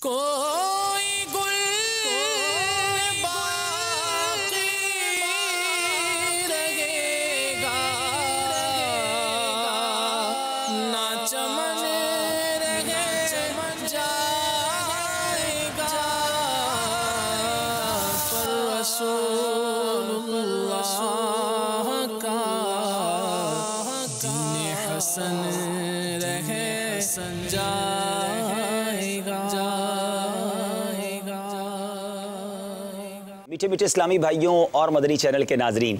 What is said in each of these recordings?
کوئی گل باقی رہے گا، نہ چمن رہ جائے گا، پر رسول اللہ کا دین حسن رہ جائے گا۔ میٹھے میٹھے اسلامی بھائیوں اور مدنی چینل کے ناظرین،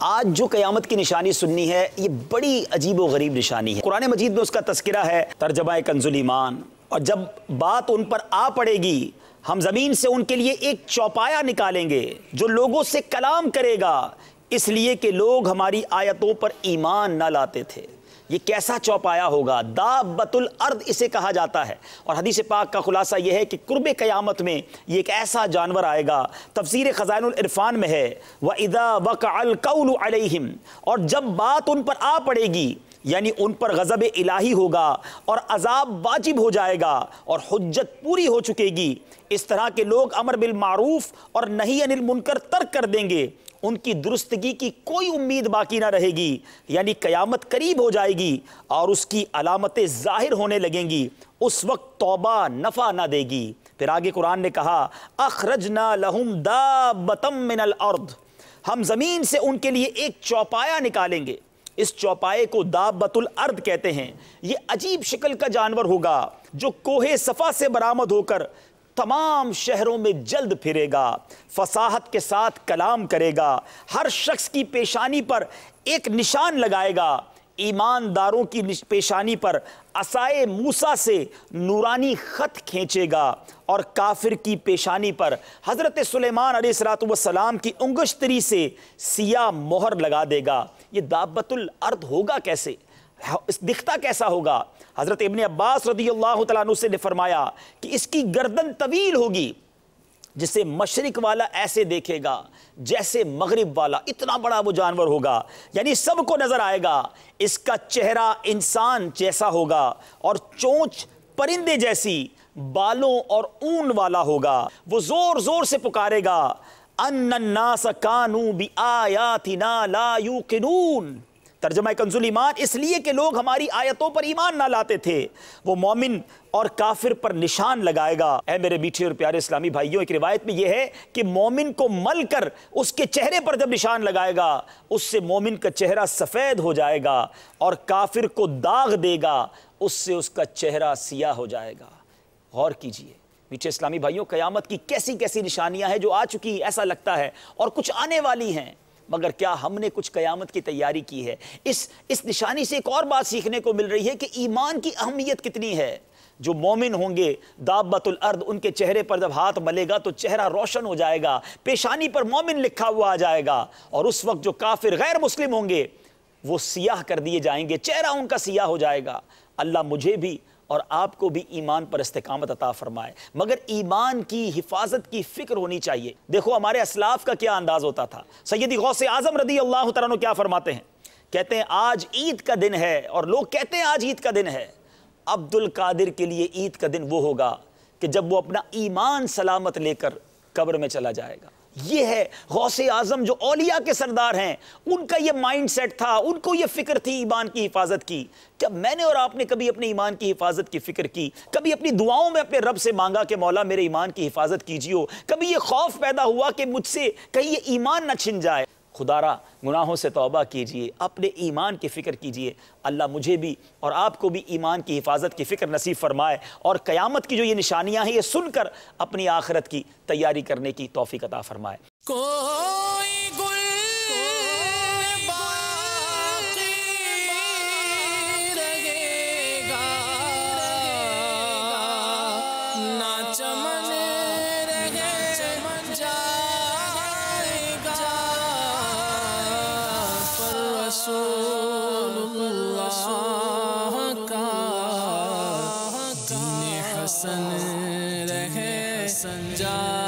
آج جو قیامت کی نشانی سننی ہے یہ بڑی عجیب و غریب نشانی ہے۔ قرآن مجید میں اس کا تذکرہ ہے، ترجمہ کنز الایمان، اور جب بات ان پر آ پڑے گی ہم زمین سے ان کے لیے ایک چوپایا نکالیں گے جو لوگوں سے کلام کرے گا، اس لیے کہ لوگ ہماری آیتوں پر ایمان نہ لاتے تھے۔ یہ کیسا چوپایا ہوگا؟ دابۃ الارض اسے کہا جاتا ہے، اور حدیث پاک کا خلاصہ یہ ہے کہ قرب قیامت میں یہ ایک ایسا جانور آئے گا۔ تفسیر خزائن العرفان میں ہے وَإِذَا وَقَعَ الْقَوْلُ عَلَيْهِمْ، اور جب بات ان پر آ پڑے گی یعنی ان پر غضب الہی ہوگا اور عذاب واجب ہو جائے گا اور حجت پوری ہو چکے گی، اس طرح کے لوگ امر بالمعروف اور نہی عن المنکر ترک کر دیں گے، ان کی درستگی کی کوئی امید باقی نہ رہے گی، یعنی قیامت قریب ہو جائے گی اور اس کی علامتیں ظاہر ہونے لگیں گی، اس وقت توبہ نفع نہ دے گی۔ پھر آگے قرآن نے کہا اخرجنا لہم دابۃ من الارض، ہم زمین سے ان کے لیے ایک چوپایا نکالیں گے۔ اس چوپائے کو دابۃ الارض کہتے ہیں۔ یہ عجیب شکل کا جانور ہوگا جو کوہ صفا سے برآمد ہو کر تمام شہروں میں جلد پھرے گا، فصاحت کے ساتھ کلام کرے گا، ہر شخص کی پیشانی پر ایک نشان لگائے گا، ایمانداروں کی پیشانی پر عصائے موسیٰ سے نورانی خط کھینچے گا، اور کافر کی پیشانی پر حضرت سلیمان علیہ السلام کی انگشتری سے سیاہ مہر لگا دے گا۔ یہ دابۃ الارض ہوگا کیسے؟ دکھتا کیسا ہوگا؟ حضرت ابن عباس رضی اللہ تعالیٰ عنہ سے نے فرمایا کہ اس کی گردن طویل ہوگی، جسے مشرق والا ایسے دیکھے گا جیسے مغرب والا، اتنا بڑا وہ جانور ہوگا، یعنی سب کو نظر آئے گا۔ اس کا چہرہ انسان جیسا ہوگا اور چونچ پرندے جیسی، بالوں اور اون والا ہوگا۔ وہ زور زور سے پکارے گا ان الناس کانوا بآیاتنا لا یوقنون، ترجمہ کنز الایمان، اس لیے کہ لوگ ہماری آیتوں پر ایمان نہ لاتے تھے۔ وہ مومن اور کافر پر نشان لگائے گا۔ اے میرے میٹھے اور پیارے اسلامی بھائیوں، ایک روایت میں یہ ہے کہ مومن کو مل کر اس کے چہرے پر جب نشان لگائے گا اس سے مومن کا چہرہ سفید ہو جائے گا، اور کافر کو داغ دے گا اس سے اس کا چہرہ سیاہ ہو جائے گا۔ غور کیجئے میٹھے اسلامی بھائیوں، قیامت کی کیسی کیسی نشانیاں ہیں جو آ چکی ایسا لگتا ہے، اور کچھ آنے والی ہیں، مگر کیا ہم نے کچھ قیامت کی تیاری کی ہے؟ اس نشانی سے ایک اور بات سیکھنے کو مل رہی ہے کہ ایمان کی اہمیت کتنی ہے۔ جو مومن ہوں گے دابۃ الارض، ان کے چہرے پر جب ہاتھ ملے گا تو چہرہ روشن ہو جائے گا، پیشانی پر مومن لکھا ہوا آ جائے گا، اور اس وقت جو کافر غیر مسلم ہوں گے وہ سیاہ کر دیے جائیں گے، چہرہ ان کا سیاہ ہو جائے گا۔ اللہ مجھے بھی اور آپ کو بھی ایمان پر استقامت عطا فرمائے، مگر ایمان کی حفاظت کی فکر ہونی چاہیے۔ دیکھو ہمارے اسلاف کا کیا انداز ہوتا تھا۔ سیدی غوث اعظم رضی اللہ تعالیٰ عنہ کیا فرماتے ہیں؟ کہتے ہیں آج عید کا دن ہے، اور لوگ کہتے ہیں آج عید کا دن ہے۔ عبد القادر کے لیے عید کا دن وہ ہوگا کہ جب وہ اپنا ایمان سلامت لے کر قبر میں چلا جائے گا۔ یہ ہے غوث اعظم جو اولیاء کے سردار ہیں، ان کا یہ مائنڈ سیٹ تھا، ان کو یہ فکر تھی ایمان کی حفاظت کی۔ جب میں نے اور آپ نے کبھی اپنے ایمان کی حفاظت کی فکر کی، کبھی اپنی دعاؤں میں اپنے رب سے مانگا کہ مولا میرے ایمان کی حفاظت کیجیے، کبھی یہ خوف پیدا ہوا کہ مجھ سے کہیں یہ ایمان نہ چھن جائے؟ خدارا گناہوں سے توبہ کیجئے، اپنے ایمان کی فکر کیجئے۔ اللہ مجھے بھی اور آپ کو بھی ایمان کی حفاظت کی فکر نصیب فرمائے، اور قیامت کی جو یہ نشانیاں ہیں یہ سن کر اپنی آخرت کی تیاری کرنے کی توفیق عطا فرمائے۔ کوئی گل باقی رہے گا، نہ چمن رہ جائے گا، پر رسول اللہ کا دین حسن رہ جائے گا۔